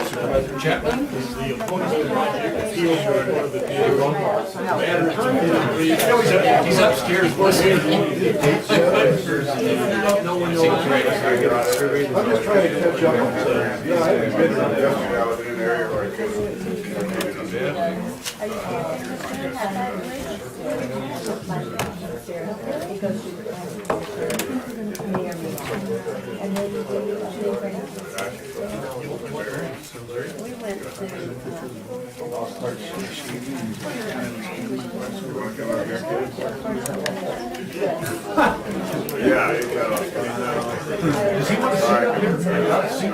Supervisor Chapman. He's upstairs. I'm just trying to catch up on that. Yeah, I haven't been around yesterday. I was in an area where I could yeah, you got Does he want to see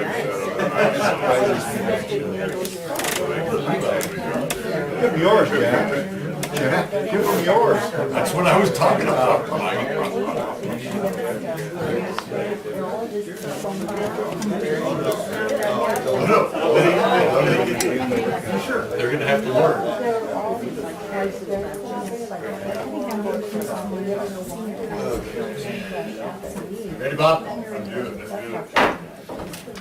give me yours, Jack. Give him yours. That's what I was talking about. They're going to have to learn. Ready, Bob?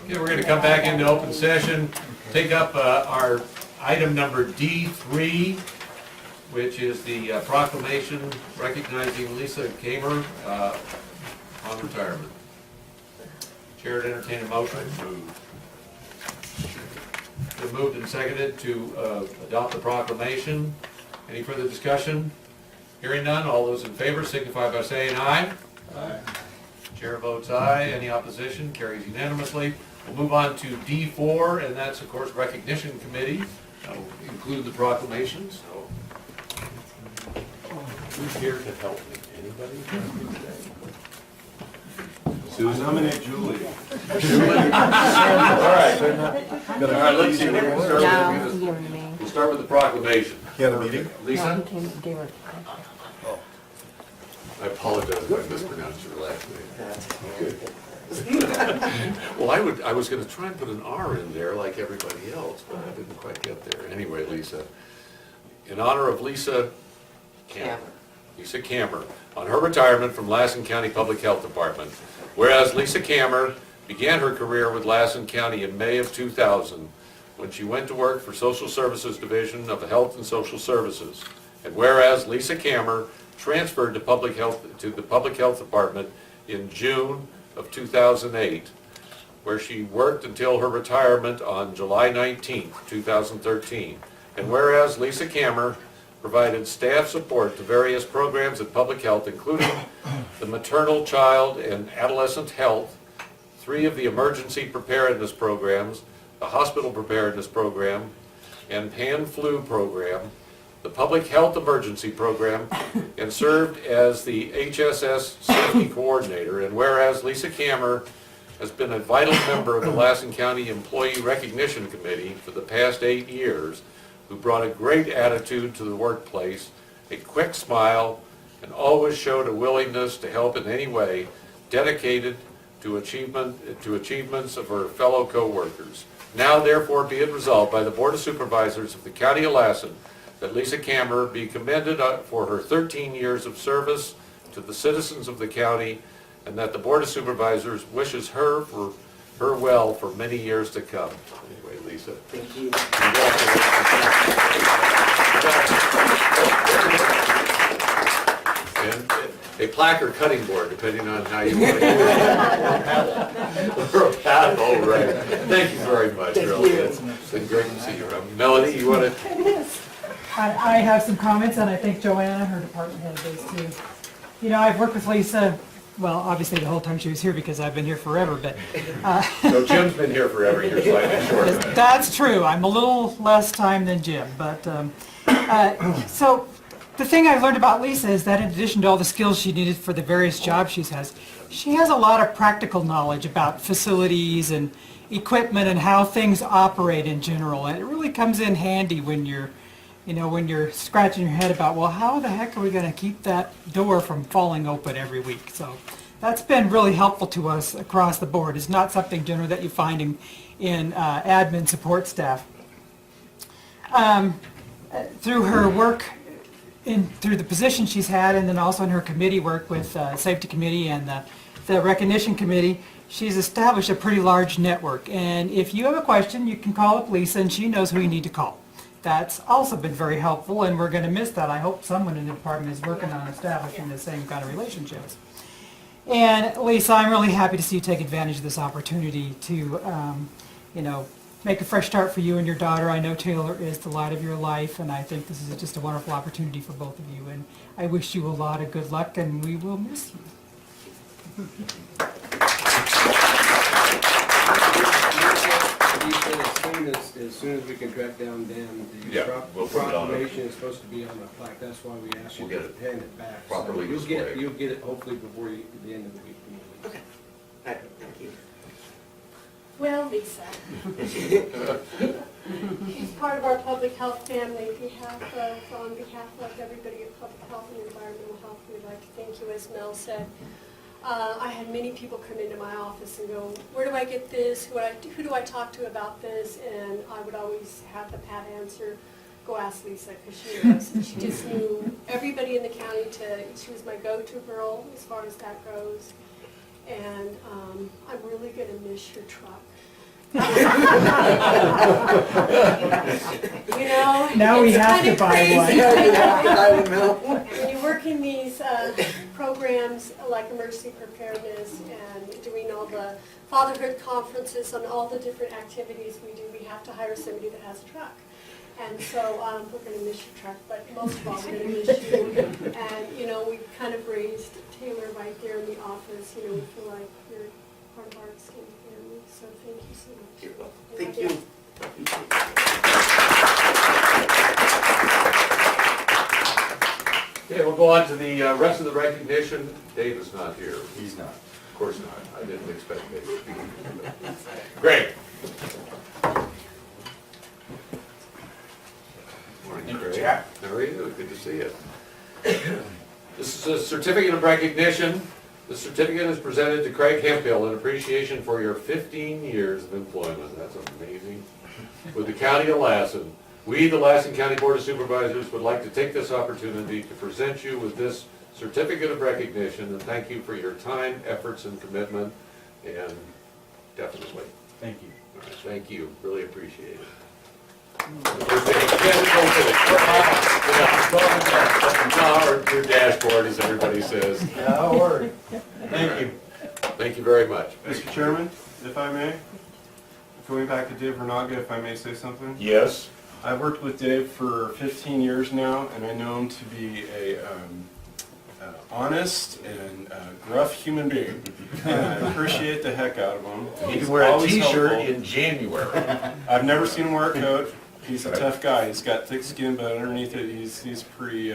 Okay, we're going to come back into open session, take up our item number D3, which is the proclamation recognizing Lisa Kamer on retirement. Chair to entertain a motion. Been moved and seconded to adopt the proclamation. Any further discussion? Hearing none, all those in favor signify by saying aye. Aye. Chair votes aye. Any opposition? Carries unanimously. We'll move on to D4, and that's, of course, Recognition Committee. That'll include the proclamation. So, who's here to help me? Anybody? Susan, nominate Julie. Julie? All right, let's see. We'll start with the proclamation. You had a meeting? Lisa? I apologize if I mispronounced your last name. Well, I was going to try and put an R in there like everybody else, but I didn't quite get there. Anyway, Lisa, in honor of Lisa Kamer, on her retirement from Lassen County Public Health Department, whereas Lisa Kamer began her career with Lassen County in May of 2000 when she went to work for Social Services Division of the Health and Social Services, and whereas Lisa Kamer transferred to the Public Health Department in June of 2008, where she worked until her retirement on July 19, 2013. And whereas Lisa Kamer provided staff support to various programs in public health, including the maternal, child, and adolescent health, 3 of the emergency preparedness programs, the hospital preparedness program, and pan-flu program, the public health emergency program, and served as the HSS safety coordinator. And whereas Lisa Kamer has been a vital member of the Lassen County Employee Recognition Committee for the past 8 years, who brought a great attitude to the workplace, a quick smile, and always showed a willingness to help in any way, dedicated to achievements of her fellow co-workers. Now therefore be it resolved by the Board of Supervisors of the County of Lassen that Lisa Kamer be commended for her 13 years of service to the citizens of the county, and that the Board of Supervisors wishes her well for many years to come. Anyway, Lisa. Thank you. And a plaque or cutting board, depending on how you want to use it. Or a pad, oh, right. Thank you very much, really. It's been great to see you. Melody, you want to? I have some comments, and I think Joanna, her department head, does too. You know, I've worked with Lisa, well, obviously the whole time she was here because I've been here forever, but... So Jim's been here forever, you're slightly short. That's true. I'm a little less time than Jim, but... so, the thing I've learned about Lisa is that in addition to all the skills she needed for the various jobs she has a lot of practical knowledge about facilities and equipment and how things operate in general, and it really comes in handy when you're scratching your head about, well, how the heck are we going to keep that door from falling open every week? So that's been really helpful to us across the board. It's not something general that you find in admin support staff. Through her work, through the position she's had, and then also in her committee work with Safety Committee and the Recognition Committee, she's established a pretty large network. And if you have a question, you can call up Lisa, and she knows who you need to call. That's also been very helpful, and we're going to miss that. I hope someone in the department is working on establishing the same kind of relationships. And Lisa, I'm really happy to see you take advantage of this opportunity to, make a fresh start for you and your daughter. I know Taylor is the light of your life, and I think this is just a wonderful opportunity for both of you. And I wish you a lot of good luck, and we will miss you. As soon as we can track down Dan, Yeah, the we'll put it on it. proclamation is supposed to be on the plaque, that's why we asked you We'll to get hand it back. properly So displayed. you'll get it hopefully before the end of the week. Okay. All right, thank you. Well, Lisa, she's part of our public health family. On behalf of everybody at Public Health and Environmental Health, we'd like to thank you, as Mel said. I had many people come into my office and go, where do I get this? Who do I talk to about this? And I would always have the pat answer, go ask Lisa, because she knows. She just knew everybody in the county she was my go-to girl as far as that goes. And I'm really going to miss your truck. Now we it's have to kinda buy crazy. one. When you work in these programs like emergency preparedness and doing all the fatherhood conferences and all the different activities we do, we have to hire somebody that has a truck. And so we're going to miss your truck, but most of all, we're going to miss you. And, we kind of raised Taylor right there in the office. We feel like you're part of our extended family. So thank you so much. You're welcome. Thank you. Okay, we'll go on to the rest of the recognition. Dave is not here. He's not. Of course not. I didn't expect Dave to be here. Greg. Morning, Greg. How are you? Good to see you. This is a certificate of recognition. The certificate is presented to Craig Hemphill in appreciation for your 15 years of employment. That's amazing. With the County of Lassen. We, the Lassen County Board of Supervisors, would like to take this opportunity to present you with this certificate of recognition and thank you for your time, efforts, and commitment, and definitely. Thank you. All right, thank you, really appreciate it. Your dashboard, as everybody says. No worry. Thank you. Thank you very much. Mr. Chairman, if I may, going back to Dave Vernaga, if I may say something. Yes. I've worked with Dave for 15 years now, and I know him to be a honest and gruff human being. And I appreciate the heck out of him. You He's can wear a always t-shirt helpful. in January. I've never seen him wear a coat. He's a Right. tough guy. He's got thick skin, but underneath it, he's pretty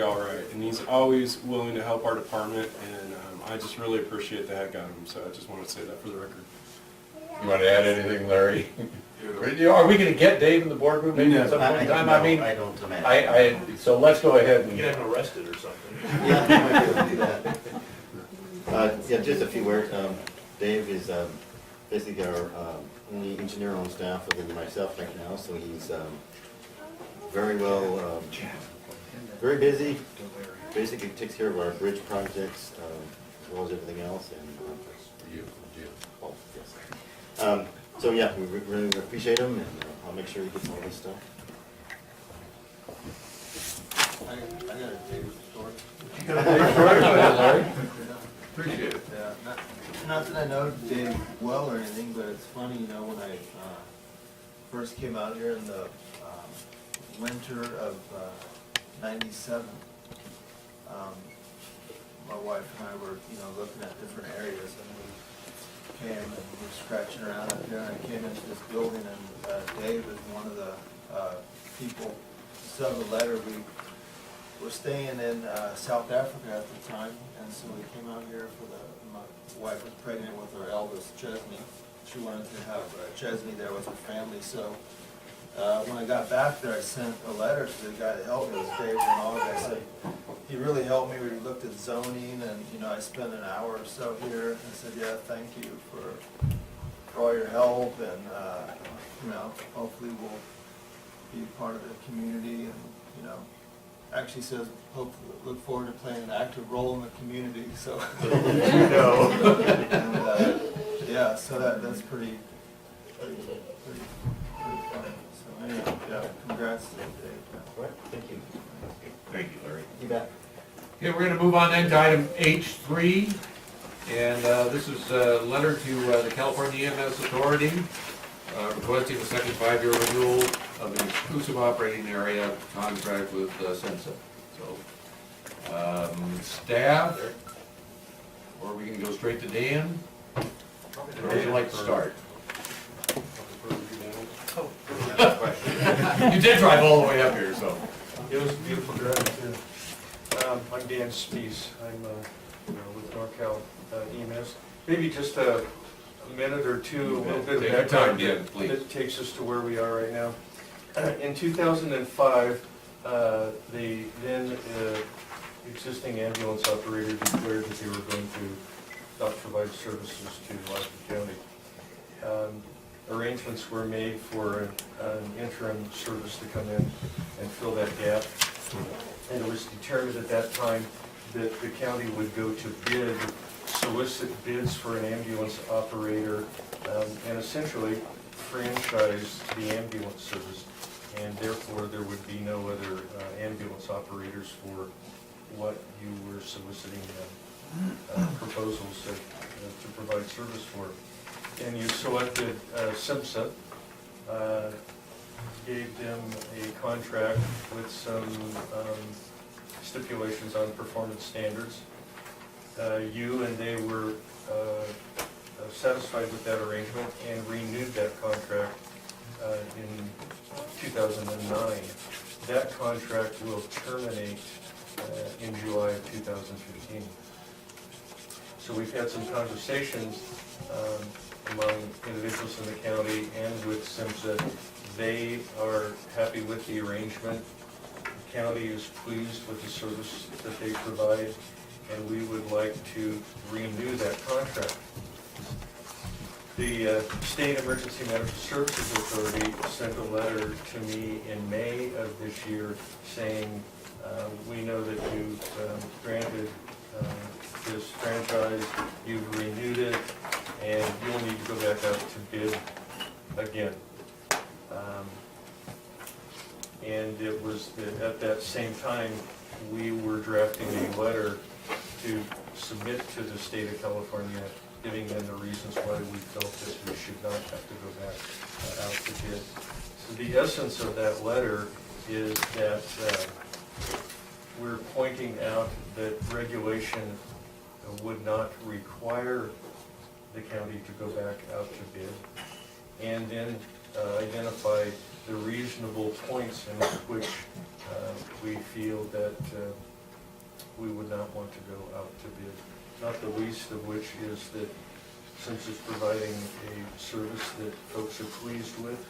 all right. And he's always willing to help our department, and I just really appreciate the heck out of him. So I just want to say that for the record. You want to add anything, Larry? Are we going to get Dave in the boardroom maybe at some point in time? I mean, I don't imagine. so let's go ahead and. Get him arrested or something. Yeah, I might be able to do that. Yeah, just a few words. Dave is basically our only engineer on staff other than myself right now, so he's very well, very busy. Basically takes care of our bridge projects as well as everything else. And oh, yes. So yeah, we really appreciate him, and I'll make sure he gets all this stuff. I got a Dave's story. Larry? Appreciate it. Yeah, not that I know Dave well or anything, but it's funny, when I first came out here in the winter of '97, my wife and I were, looking at different areas, and we came and we were scratching around up here, and I came into this building, and Dave is one of the people, sent a letter. We were staying in South Africa at the time, and so we came out here for my wife was pregnant with her eldest, Chesney. She wanted to have Chesney there with her family, so when I got back there, I sent a letter to the guy that helped me, it was Dave Renaud. I said, he really helped me. We looked at zoning, and I spent an hour or so here. I said, yeah, thank you for all your help, and hopefully we'll be part of the community, and actually says, look forward to playing an active role in the community, so. And, yeah, so that's pretty fun. So anyway, yeah, congrats to Dave. Thank you. Thank you, Larry. You bet. Okay, we're gonna move on then to item H3, and this is a letter to the California EMS Authority requesting a second 5-year renewal of an exclusive operating area contract with Sensa. So, staff, or are we gonna go straight to Dan? Where would you like to start? You did drive all the way up here, so. It was a beautiful drive too. I'm Dan Spees. I'm with NorCal EMS. Maybe just a minute or two, a little bit of Take your time, background Dan, please. that takes us to where we are right now. In 2005, the then existing ambulance operator declared that they were going to not provide services to Washington County. Arrangements were made for an interim service to come in and fill that gap. And it was determined at that time that the county would go to bid, solicit bids for an ambulance operator, and essentially franchise the ambulance service. And therefore, there would be no other ambulance operators for what you were soliciting proposals to provide service for. And you selected SIMSA, gave them a contract with some stipulations on performance standards. You and they were satisfied with that arrangement and renewed that contract in 2009. That contract will terminate in July of 2015. So we've had some conversations among individuals in the county and with SIMSA. They are happy with the arrangement. The county is pleased with the service that they provide, and we would like to renew that contract. The State Emergency Medical Services Authority sent a letter to me in May of this year saying, we know that you've granted this franchise, you've renewed it, and you'll need to go back out to bid again. And it was at that same time, we were drafting a letter to submit to the state of California, giving them the reasons why we felt that we should not have to go back out to bid. So the essence of that letter is that we're pointing out that regulation would not require the county to go back out to bid, and then identify the reasonable points in which we feel that we would not want to go out to bid. Not the least of which is that since it's providing a service that folks are pleased with,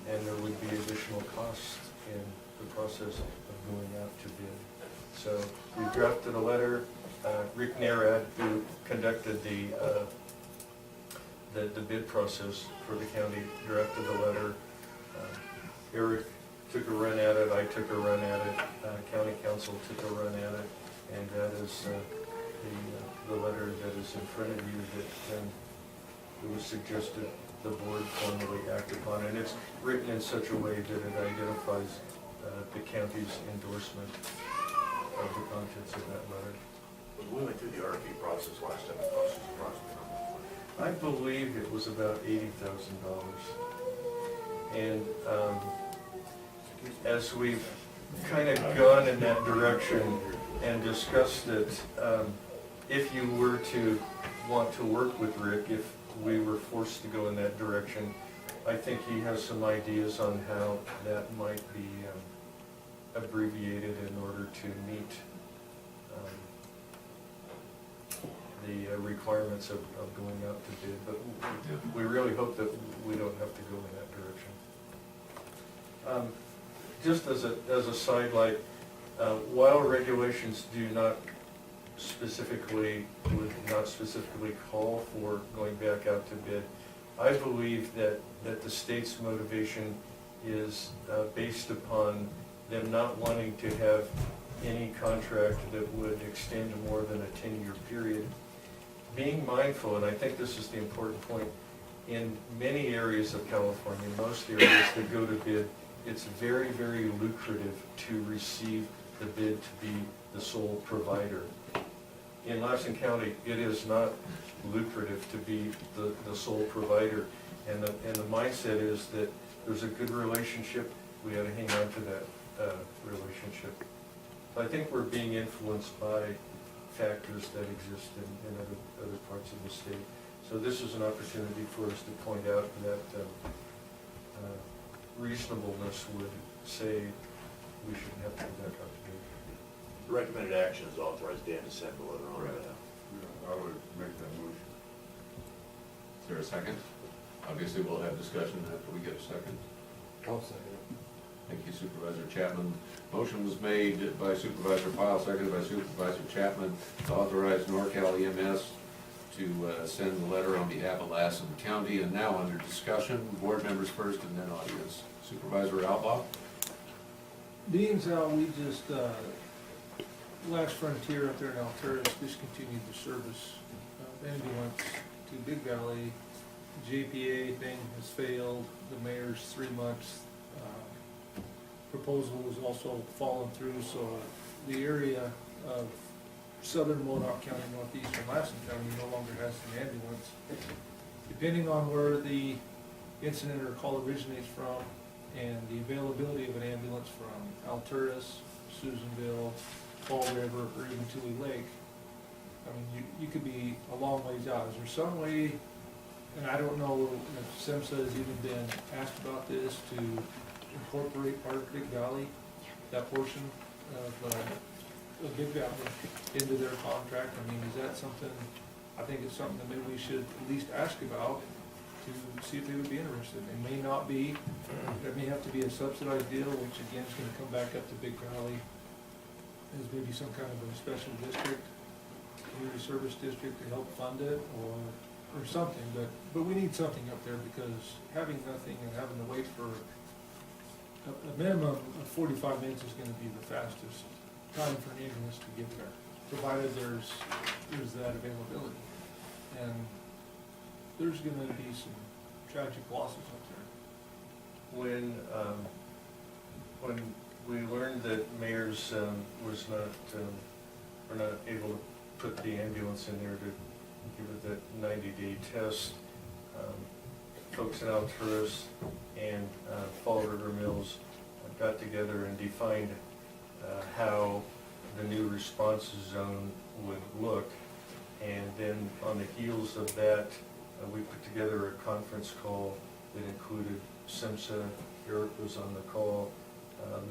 and there would be additional costs in the process of going out to bid. So we drafted a letter. Rick Narad, who conducted the bid process for the county, drafted the letter. Eric took a run at it, I took a run at it, county council took a run at it, and that is the letter that is in front of you that it was suggested the board formally act upon. And it's written in such a way that it identifies the county's endorsement of the contents of that letter. We went through the RFP process last time, the cost was approximately. I believe it was about $80,000. And as we've kind of gone in that direction and discussed it, if you were to want to work with Rick, if we were forced to go in that direction, I think he has some ideas on how that might be abbreviated in order to meet the requirements of going out to bid, but we really hope that we don't have to go in that direction. Just as a sidelight, while regulations do not specifically, would not specifically call for going back out to bid, I believe that the state's motivation is based upon them not wanting to have any contract that would extend to more than a 10-year period. Being mindful, and I think this is the important point, in many areas of California, most areas that go to bid, it's very, very lucrative to receive the bid to be the sole provider. In Lassen County, it is not lucrative to be the sole provider. And the mindset is that there's a good relationship, we ought to hang on to that relationship. I think we're being influenced by factors that exist in other parts of the state. So this is an opportunity for us to point out that reasonableness would say we shouldn't have to go back out to bid. The recommended action is authorize Dan to send the letter on. I would make that motion. Is there a second? Obviously, we'll have discussion after we get a second. I'll second it. Thank you, Supervisor Chapman. Motion was made by Supervisor Pyle, seconded by Supervisor Chapman, to authorize NorCal EMS to send the letter on behalf of Lassen County. And now under discussion, board members first and then audience. Supervisor Outlaw? Being as how we just, Last Frontier up there in Alturas discontinued the service of ambulance to Big Valley. JPA thing has failed, the mayor's 3 months proposal has also fallen through, so the area of southern Modoc County, northeastern Lassen County no longer has an ambulance. Depending on where the incident or call originates from and the availability of an ambulance from Alturas, Susanville, Fall River, or even Tule Lake, I mean, you could be a long ways out. Is there some way, and I don't know if SEMSA has even been asked about this, to incorporate part of Big Valley, that portion of Big Valley, into their contract? I mean, is that something, I think it's something that maybe we should at least ask about to see if they would be interested. It may not be, there may have to be a subsidized deal, which again is gonna come back up to Big Valley as maybe some kind of a special district, community service district to help fund it, or something, but we need something up there, because having nothing and having to wait for a minimum of 45 minutes is gonna be the fastest time for an ambulance to get there, provided there's that availability. And there's gonna be some tragic losses up there. When we learned that Mayor's was not, were not able to put the ambulance in there to give it that 90-day test, folks in Alturas and Fall River Mills got together and defined how the new response zone would look. And then on the heels of that, we put together a conference call that included SEMSA, Eric was on the call,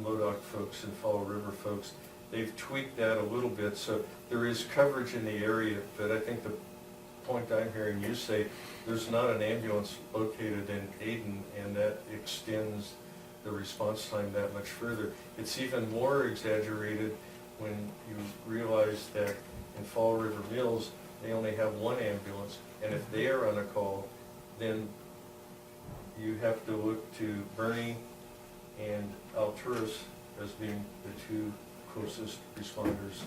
MODOC folks and Fall River folks. They've tweaked that a little bit, so there is coverage in the area, but I think the point I'm hearing you say, there's not an ambulance located in Aden, and that extends the response time that much further. It's even more exaggerated when you realize that in Fall River Mills, they only have one ambulance, and if they are on a call, then you have to look to Bernie and Alturas as being the two closest responders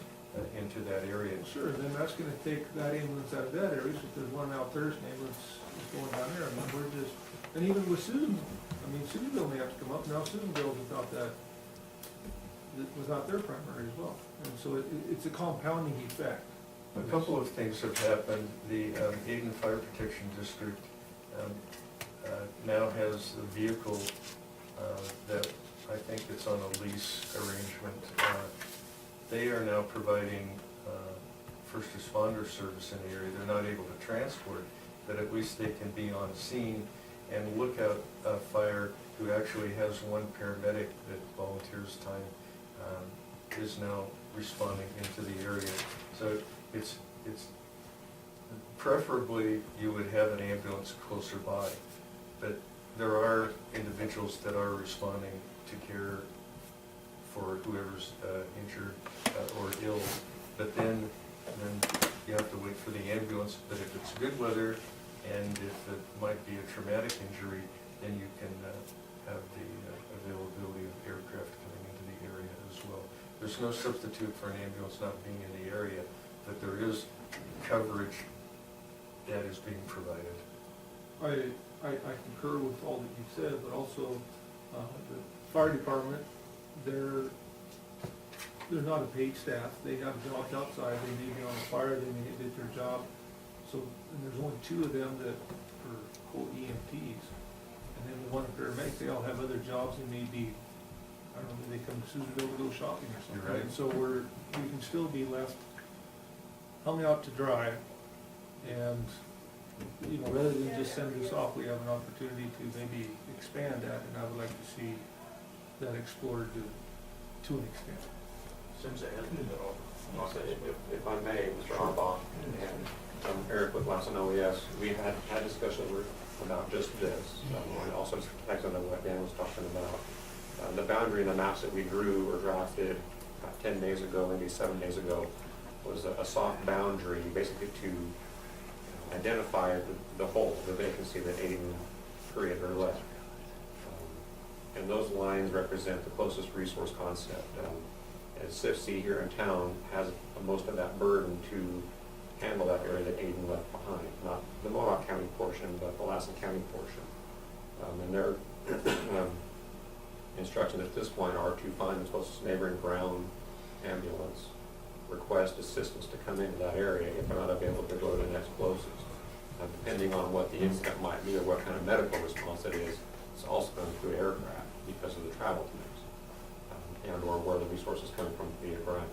into that area. Sure, then that's gonna take that ambulance out of that area, so if there's one out there, an ambulance is going down there, I mean, we're just, and even with Susanville, I mean, Susanville may have to come up, now Susanville without that, without their primary as well, and so it's a compounding effect. A couple of things have happened. The Aden Fire Protection District now has a vehicle that I think it's on a lease arrangement. They are now providing first responder service in the area. They're not able to transport, but at least they can be on scene and look out a fire, who actually has one paramedic that volunteers time, is now responding into the area. So it's preferably you would have an ambulance closer by, but there are individuals that are responding to care for whoever's injured or ill, but then you have to wait for the ambulance. But if it's good weather and if it might be a traumatic injury, then you can have the availability of aircraft coming into the as well. There's no substitute for an ambulance not being in the area, but there is coverage that is being provided. I concur with all that you've said, but also, the fire department, they're not a paid staff. They have jobs outside, they may be on a fire, they may did their job. So, and there's only 2 of them that are quote EMTs. And then the one paramedic, they all have other jobs, they may be, I don't know, maybe they come to Susanville to go shopping or something. You're right. And so we can still be left hung out to dry. And, you know, rather than just send this off, we have an opportunity to maybe expand that, and I would like to see that explored to an extent. If I may, Mr. Arbaugh, and Eric with Lassen OES, we had discussion about just this, and also connected on what Dan was talking about. The boundary and the maps that we drew or drafted 10 days ago, maybe 7 days ago, was a soft boundary, basically to identify the hole, the vacancy, the 80 period or left. And those lines represent the closest resource concept. As CIFC here in town has most of that burden to handle that area that Aiden left behind, not the Mohawk County portion, but the Lassen County portion. And their instructions at this point are to find the closest neighboring ground ambulance, request assistance to come into that area. If they're not available, to go to the next closest. Depending on what the incident might be or what kind of medical response it is, it's also going to include aircraft because of the travel times, and or where the resources come from via ground.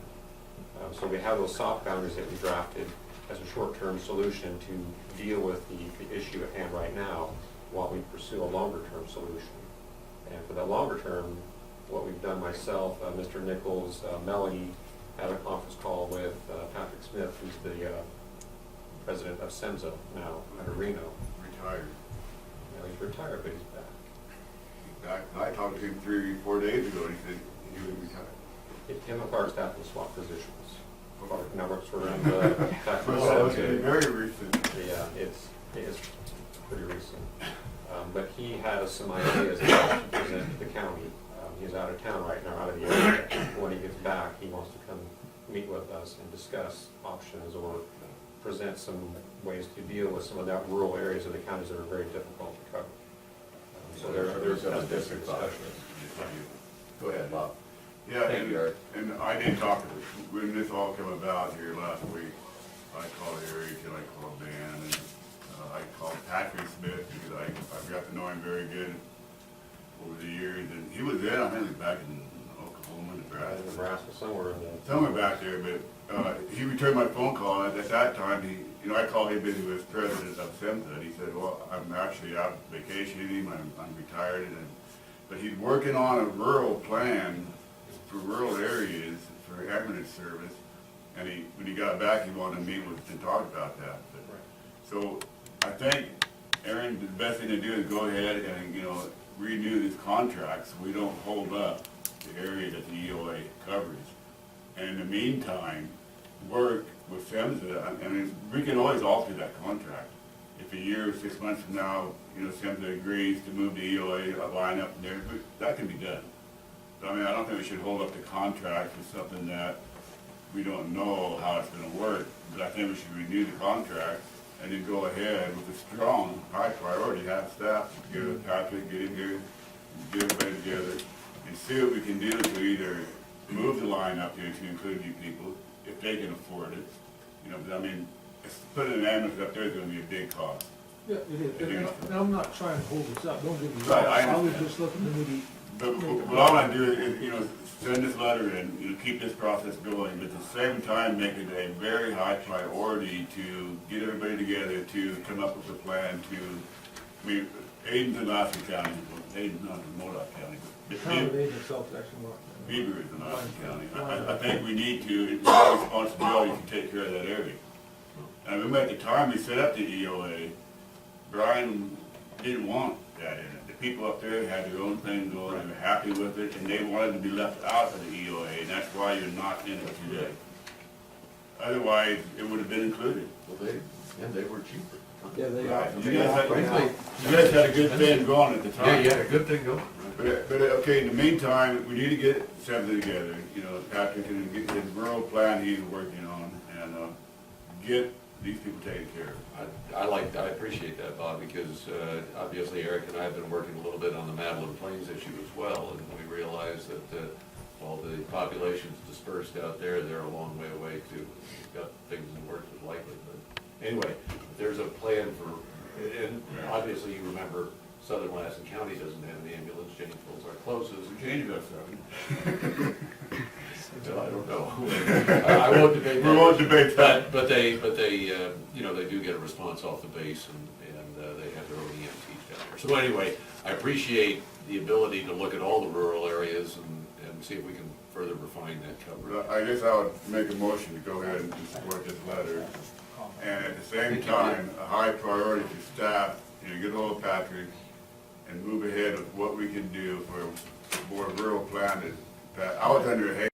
So we have those soft boundaries that we drafted as a short-term solution to deal with the issue at hand right now while we pursue a longer-term solution. And for the longer term, what we've done myself, Mr. Nichols, Melody, had a conference call with Patrick Smith, who's the president of SEMSA now under Reno. Retired. He's retired, but he's back. I talked to him 3 or 4 days ago, and he said he was retired. Him and Clark staff will swap positions. Clark now works for the Well, it's very recent. Yeah, it's pretty recent. But he has some ideas to present to the county. He's out of town right now, out of the area. When he gets back, he wants to come meet with us and discuss options or present some ways to deal with some of that rural areas of the counties that are very difficult to cover. So there's a different discussion. Go ahead, Bob. Yeah, and I did talk, when this all came about here last week, I called Eric and I called Dan and I called Patrick Smith because I've got to know him very good over the years. And he was there, I think he was back in Oklahoma, Nebraska. Nebraska, somewhere in the... Somewhere back there, but he returned my phone call, and at that time, I called him busy with president of SEMSA, and he said, well, I'm actually out vacationing, I'm retired, but he's working on a rural plan for rural areas for ambulance service, and when he got back, he wanted to meet with and talk about that. So I think, Aaron, the best thing to do is go ahead and, renew this contract so we don't hold up the area that the EOA covers. And in the meantime, work with SEMSA, I mean, we can always alter that contract. If a year or 6 months from now, SEMSA agrees to move the EOA line up there, that can be done. So, I mean, I don't think we should hold up the contract with something that we don't know how it's gonna work, but I think we should renew the contract and then go ahead with a strong, high priority, have staff, get with Patrick, get in here, get everybody together, and see what we can do to either move the line up here to include you people, if they can afford it. But I mean, putting an ambulance up there is gonna be a big cost. Yeah, it is. And I'm not trying to hold this up, don't get me Right, wrong. I I was understand. just looking to maybe, But what I wanna do is, send this letter and, keep this process going, but at the same time, make it a very high priority to get everybody together to come up with a plan Aiden's in Lassen County, Aiden's not in Modoc County, the but town of Aiden itself is actually more. Beaver is in Lassen County. I think we need to, it's our responsibility to take care of that area. And remember at the time we set up the EOA, Brian didn't want that in it. The people up there had their own thing going, they were happy with it, and they wanted to be left out of the EOA, and that's why you're not in it today. Otherwise, it would have been included. Well, they were cheaper. Yeah, they Right. are. You guys had a good thing going at the time. Yeah, you had a good thing going. Okay, in the meantime, we need to get something together, you know, Patrick can get his rural plan he's working on, and, get these people taken care of. I appreciate that, Bob, because obviously Eric and I have been working a little bit on the Madeline Plains issue as well, and we realize that while the population's dispersed out there, they're a long way away too. We've got things in the works with likely, but anyway, there's a plan for, and obviously you remember Southern Lassen County doesn't have an ambulance, Janesville's our closest. Change about something. Well, I don't know. I won't debate that. We won't debate that. But they, you know, they do get a response off the base, and they have their own EMTs down there. So anyway, I appreciate the ability to look at all the rural areas and see if we can further refine that coverage. I guess I would make a motion to go ahead and support this letter. And at the same time, a high priority for staff, you know, get hold of Patrick and move ahead with what we can do for more rural plan. I was under a